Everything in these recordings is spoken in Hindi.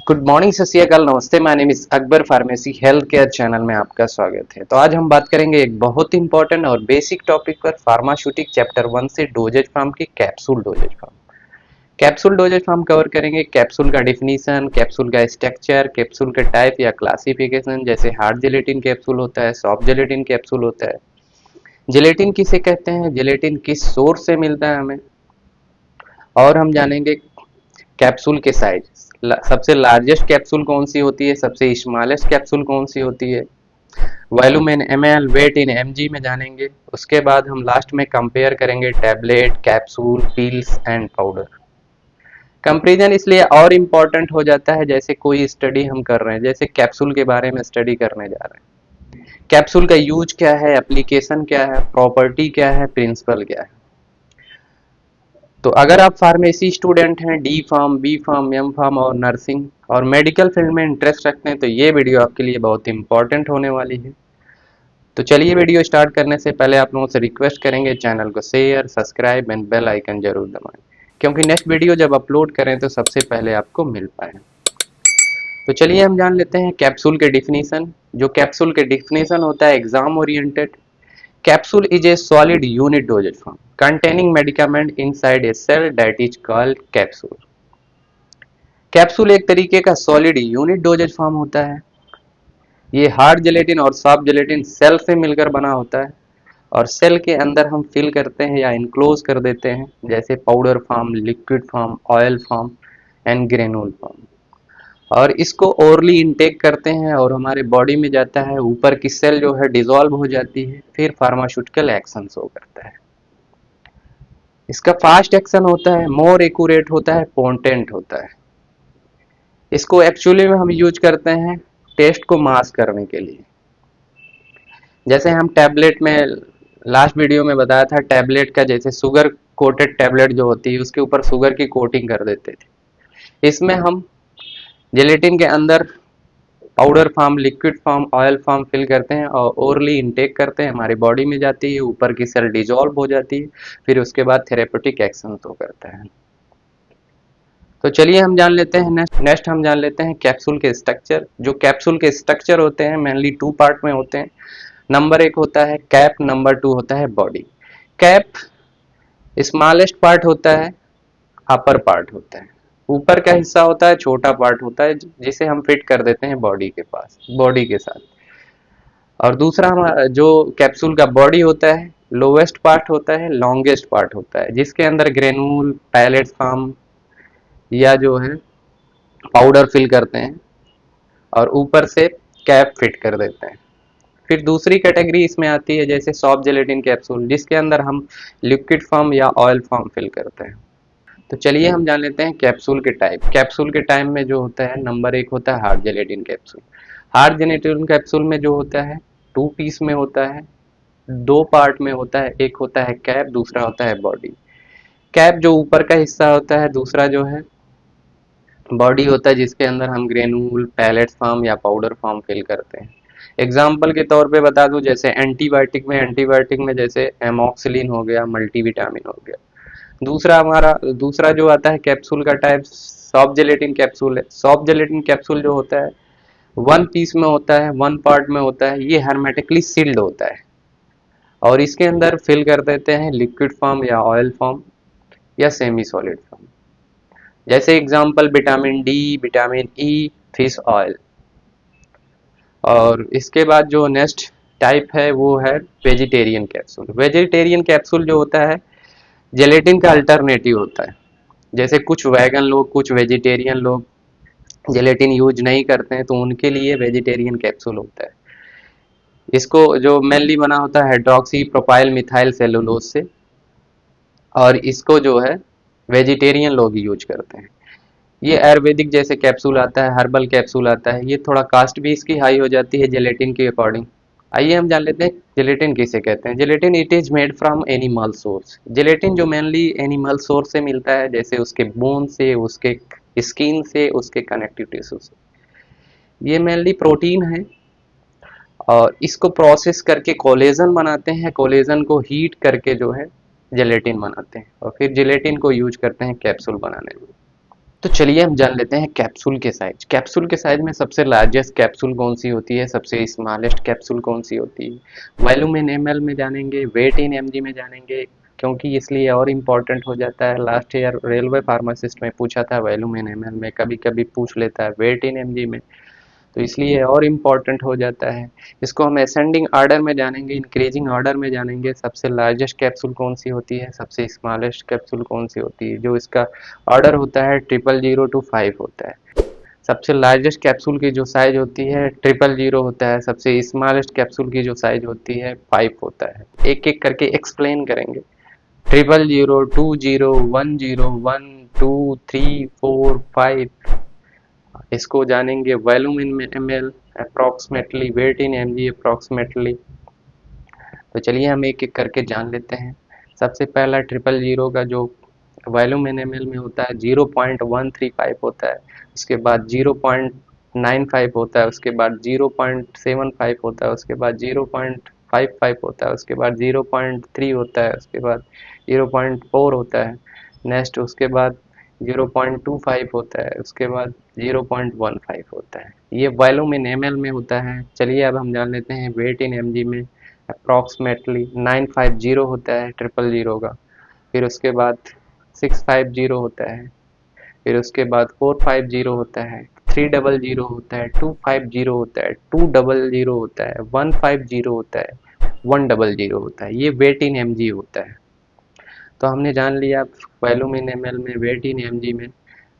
गुड मॉर्निंग, सत श्री अकाल, नमस्ते। My name is Akbar, pharmacy health care channel में आपका स्वागत है। तो आज हम बात करेंगे एक बहुत इंपॉर्टेंट और बेसिक टॉपिक पर, फार्मास्यूटिक चैप्टर 1 से डोजेज फॉर्म की capsule doses form. Capsule doses form cover करेंगे, कैप्सूल का डिफिनीशन, कैप्सूल का स्ट्रक्चर, कैप्सूल के टाइप या क्लासिफिकेशन, जैसे हार्ड जेलेटिन कैप्सूल होता है, सॉफ्ट जेलेटिन कैप्सूल होता है, जेलेटिन किसे कहते हैं, जेलेटिन किस सोर्स से मिलता है हमें, और हम जानेंगे कैप्सूल के साइज, सबसे लार्जेस्ट कैप्सूल कौन सी होती है, सबसे स्मॉलेस्ट कैप्सूल कौन सी होती है, volume in ml, weight in mg में जानेंगे। उसके बाद हम लास्ट में कंपेयर करेंगे tablet, capsule, pills and powder. Comparison इसलिए और इम्पोर्टेंट हो जाता है जैसे कोई स्टडी हम कर रहे हैं, जैसे कैप्सूल के बारे में स्टडी करने जा रहे हैं। कैप्सूल का यूज क्या है, एप्लीकेशन क्या है, प्रॉपर्टी क्या है, प्रिंसिपल क्या है। तो अगर आप फार्मेसी स्टूडेंट हैं, D pharm, B pharm, M pharm और नर्सिंग और मेडिकल फील्ड में इंटरेस्ट रखते हैं, तो ये वीडियो आपके लिए बहुत इंपॉर्टेंट होने वाली है। तो चलिए, वीडियो स्टार्ट करने से पहले आप लोगों से रिक्वेस्ट करेंगे, चैनल को share, subscribe and bell icon जरूर दबाएं, क्योंकि नेक्स्ट वीडियो जब अपलोड करें तो सबसे पहले आपको मिल पाए। तो चलिए हम जान लेते हैं कैप्सूल के डिफिनीशन। जो कैप्सूल के डिफिनीशन होता है exam oriented. Capsule is a solid unit dosage form containing medicament inside a cell that is called capsule. Capsule एक तरीके का सॉलिड यूनिट डोजेज फॉर्म होता है। ये हार्ड जेलेटिन और सॉफ्ट जेलेटिन सेल से मिलकर बना होता है, और सेल के अंदर हम फिल करते हैं या इनक्लोज कर देते हैं, जैसे powder form, liquid form, oil form and granule form. और इसको ओरली इनटेक करते हैं और हमारे बॉडी में जाता है, ऊपर की सेल जो है डिसॉल्व हो जाती है, फिर फार्मास्यूटिकल एक्शन शो करता है। इसका फास्ट एक्शन होता है, मोर एक्यूरेट होता है, पोटेंट होता है। इसको एक्चुअली में हम यूज करते हैं टेस्ट को मास्क करने के लिए। जैसे हम टैबलेट में लास्ट वीडियो में बताया था, टैबलेट का जैसे शुगर कोटेड टैबलेट जो होती है उसके ऊपर शुगर की कोटिंग कर देते थे। इसमें हम जेलेटिन के अंदर powder form, liquid form, oil form fill करते हैं और ओरली इनटेक करते हैं, हमारी बॉडी में जाती है, ऊपर की सेल डिसॉल्व हो जाती है, फिर उसके बाद थेरेपेटिक एक्शन शो करता है। तो चलिए हम जान लेते हैं नेक्स्ट हम जान लेते हैं कैप्सूल के स्ट्रक्चर। जो कैप्सूल के स्ट्रक्चर होते हैं मेनली 2 पार्ट में होते हैं। नंबर 1 होता है कैप, नंबर 2 होता है बॉडी। कैप स्मॉलेस्ट पार्ट होता है, अपर पार्ट होता है, ऊपर का हिस्सा होता है, छोटा पार्ट होता है, जिसे हम फिट कर देते हैं बॉडी के पास, बॉडी के साथ। और दूसरा हमारा जो कैप्सूल का बॉडी होता है, लोवेस्ट पार्ट होता है, लॉन्गेस्ट पार्ट होता है, जिसके अंदर ग्रेनुल, पैलेट फॉर्म या जो है पाउडर फिल करते हैं और ऊपर से कैप फिट कर देते हैं। फिर दूसरी कैटेगरी इसमें आती है जैसे सॉफ्ट जेलेटिन कैप्सूल, जिसके अंदर हम लिक्विड फॉर्म या ऑयल फॉर्म फिल करते हैं। तो चलिए हम जान लेते हैं कैप्सूल के टाइप। कैप्सूल के टाइप में जो होता है, नंबर 1 होता है hard gelatin capsule. Hard gelatin capsule में जो होता है 2 पीस में होता है, 2 पार्ट में होता है। एक होता है कैप, दूसरा होता है बॉडी। कैप जो ऊपर का हिस्सा होता है, दूसरा जो है बॉडी होता है, जिसके अंदर हम ग्रेनुल, पैलेट फॉर्म या पाउडर फॉर्म फिल करते हैं। एग्जाम्पल के तौर पे बता दूं, जैसे एंटीबायोटिक में जैसे एमॉक्सिलिन हो गया, मल्टीविटामिन हो गया। दूसरा जो आता है कैप्सूल का टाइप, सॉफ्ट जेलेटिन कैप्सूल है। सॉफ्ट जेलेटिन कैप्सूल जो होता है 1 पीस में होता है, 1 पार्ट में होता है, ये hermetically सील्ड होता है और इसके अंदर फिल कर देते हैं लिक्विड फॉर्म या ऑयल फॉर्म या सेमी सॉलिड फॉर्म। जैसे example vitamin D, vitamin E, fish oil. और इसके बाद जो नेक्स्ट टाइप है वो है वेजिटेरियन कैप्सूल। वेजिटेरियन कैप्सूल जो होता है जेलेटिन का अल्टरनेटिव होता है। जैसे कुछ वैगन लोग, कुछ वेजिटेरियन लोग जेलेटिन यूज नहीं करते हैं, तो उनके लिए वेजिटेरियन कैप्सूल होता है। इसको जो मेनली बना होता है हाइड्रोक्सी प्रोपाइल मिथाइल सेलुलोज से, और इसको जो है वेजिटेरियन लोग यूज करते हैं। ये आयुर्वेदिक जैसे कैप्सूल आता है, हर्बल कैप्सूल आता है, ये थोड़ा कास्ट भी इसकी हाई हो जाती है जेलेटिन के अकॉर्डिंग। आइए हम जान लेते हैं जेलेटिन किसे कहते हैं। Gelatin it is made from animal source. Gelatin जो मेनली एनिमल सोर्स से मिलता है, जैसे उसके बोन से, उसके स्किन से, उसके कनेक्टिव टिश्यू से। ये मेनली प्रोटीन है और इसको प्रोसेस करके कोलेजन बनाते हैं, कोलेजन को हीट करके जो है जेलेटिन बनाते हैं और फिर जेलेटिन को यूज करते हैं कैप्सूल बनाने में। तो चलिए हम जान लेते हैं कैप्सूल के साइज। कैप्सूल के साइज में सबसे लार्जेस्ट कैप्सूल कौन सी होती है, सबसे स्मॉलेस्ट कैप्सूल कौन सी होती है। वॉल्यूम इन एमएल में जानेंगे, वेट इन एमजी में जानेंगे, क्योंकि इसलिए और इम्पोर्टेंट हो जाता है। लास्ट ईयर रेलवे फार्मासिस्ट में पूछा था वॉल्यूम इन एमएल में, कभी कभी पूछ लेता है वेट इन एमजी में, तो इसलिए और इम्पोर्टेंट हो जाता है। इसको हम असेंडिंग ऑर्डर में जानेंगे, इंक्रीजिंग ऑर्डर में जानेंगे। सबसे लार्जेस्ट कैप्सूल कौन सी होती है, सबसे स्मॉलेस्ट कैप्सूल कौन सी होती है। जो इसका ऑर्डर होता है 000 to 5 होता है। सबसे लार्जेस्ट कैप्सूल की जो साइज होती है 000 होता है, सबसे स्मॉलेस्ट कैप्सूल की जो साइज होती है 5 होता है। एक एक करके एक्सप्लेन करेंगे। 000, 20, 10, 1, 2, 3, 4, 5। इसको जानेंगे volume in ml approximately, weight in mg approximately. तो चलिए हम एक एक करके जान लेते हैं। सबसे पहला 000 का जो वॉल्यूम इन ml में होता है 0.135 होता है, उसके बाद 0.95 होता है, उसके बाद 0.75 होता है, उसके बाद 0.55 होता है, उसके बाद 0.3 होता है, उसके बाद 0.4 होता है, नेक्स्ट उसके बाद 0.25 होता है, उसके बाद 0.15 होता है। ये वॉल्यूम इन ml में होता है। चलिए अब हम जान लेते हैं वेट इन mg में। अप्रॉक्सीमेटली 950 होता है 000 का, फिर उसके बाद 650 होता है, फिर उसके बाद 450 होता है, 300 होता है, 250 होता है, 200 होता है, 150 होता है, 100 होता है। ये वेट इन mg होता है। तो हमने जान लिया वॉल्यूम इन ml में, वेट इन mg में,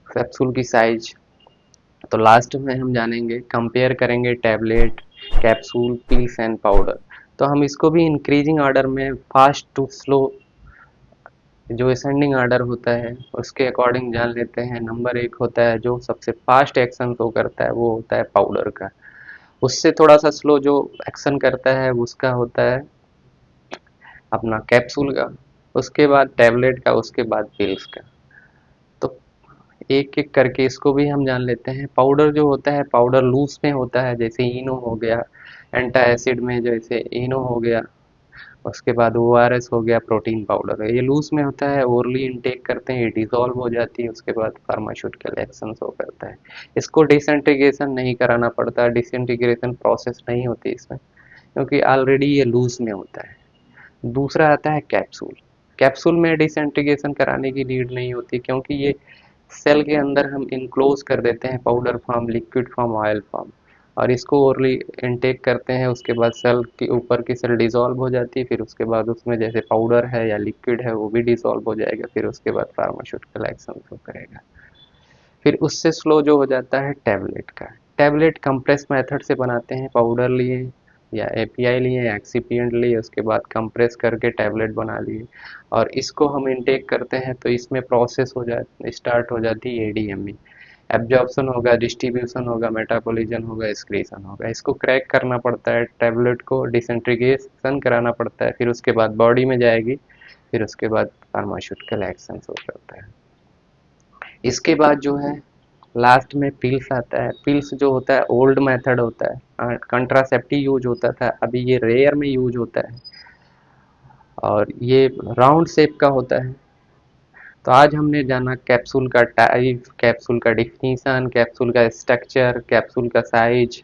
कैप्सूल की साइज। तो लास्ट में हम जानेंगे, कंपेयर करेंगे tablet, capsule, peels and powder. तो हम इसको भी इंक्रीजिंग ऑर्डर में फास्ट टू स्लो, जो असेंडिंग ऑर्डर होता है उसके अकॉर्डिंग जान लेते हैं। नंबर एक होता है जो सबसे फास्ट एक्शन शो करता है, वो होता है पाउडर का। उससे थोड़ा सा स्लो जो एक्शन करता है उसका होता है अपना कैप्सूल का, उसके बाद टैबलेट का, उसके बाद पिल्स का। तो एक एक करके इसको भी हम जान लेते हैं। पाउडर जो होता है, पाउडर लूज में होता है, जैसे इनो हो गया, एंटा एसिड में जैसे इनो हो गया, उसके बाद ORS हो गया, प्रोटीन पाउडर है, ये लूज में होता है, ओरली इनटेक करते हैं, ये डिजोल्व हो जाती है, उसके बाद फार्मास्यूटिकल एक्शन शो करता है। इसको डिसइंटीग्रेशन नहीं कराना पड़ता, डिसइंटीग्रेशन प्रोसेस नहीं होती इसमें, क्योंकि ऑलरेडी ये लूज में होता है। दूसरा आता है कैप्सूल। कैप्सूल में डिसइंटीग्रेशन कराने की नीड नहीं होती, क्योंकि ये सेल के अंदर हम इनक्लोज कर देते हैं, powder form, liquid form, oil form, और इसको ओरली इनटेक करते हैं। उसके बाद सेल के ऊपर की सेल डिसॉल्व हो जाती है, फिर उसके बाद उसमें जैसे पाउडर है या लिक्विड है वो भी डिसॉल्व हो जाएगा, फिर उसके बाद फार्मास्यूटिकल एक्शन शो करेगा। फिर उससे स्लो जो हो जाता है टैबलेट का। टैबलेट कंप्रेस मेथड से बनाते हैं, पाउडर लिए या एपीआई लिए या एक्सीपिएंट लिए, उसके बाद कंप्रेस करके टैबलेट बना लिए, और इसको हम इनटेक करते हैं। तो इसमें प्रोसेस हो जा स्टार्ट हो जाती है एडीएमई, एब्जॉर्प्शन होगा, डिस्ट्रीब्यूशन होगा, मेटाबॉलिज्म होगा, एक्सक्रीशन होगा। इसको क्रैक करना पड़ता है, टैबलेट को डिसइंटीग्रेशन कराना पड़ता है, फिर उसके बाद बॉडी में जाएगी, फिर उसके बाद फार्मास्यूटिकल एक्शन शो करता है। इसके बाद जो है लास्ट में पिल्स आता है। पिल्स जो होता है ओल्ड मेथड होता है, कंट्रासेप्टिव यूज होता था, अभी ये रेयर में यूज होता है, और ये राउंड शेप का होता है। तो आज हमने जाना कैप्सूल का टाइप, कैप्सूल का डिफिनीशन, कैप्सूल का स्ट्रक्चर, कैप्सूल का साइज,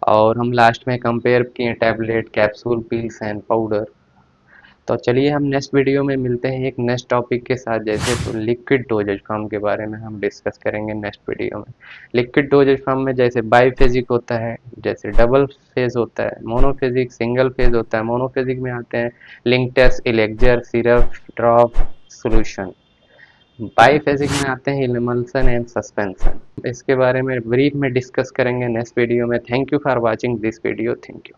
और हम लास्ट में कंपेयर किए tablet, capsule, pills and powder. तो चलिए हम नेक्स्ट वीडियो में मिलते हैं एक नेक्स्ट टॉपिक के साथ, जैसे तो लिक्विड डोजेज फॉर्म के बारे में हम डिस्कस करेंगे नेक्स्ट वीडियो में। लिक्विड डोजेज फॉर्म में जैसे बाईफेजिक होता है, जैसे डबल फेज होता है, मोनोफेजिक, सिंगल फेज होता है। मोनोफेजिक में आते हैं linctus, elixir, syrup, drop, solution. Biphasic में आते हैं इमल्सन एंड सस्पेंशन। इसके बारे में ब्रीफ में डिस्कस करेंगे नेक्स्ट वीडियो में। Thank you for watching this video. Thank you.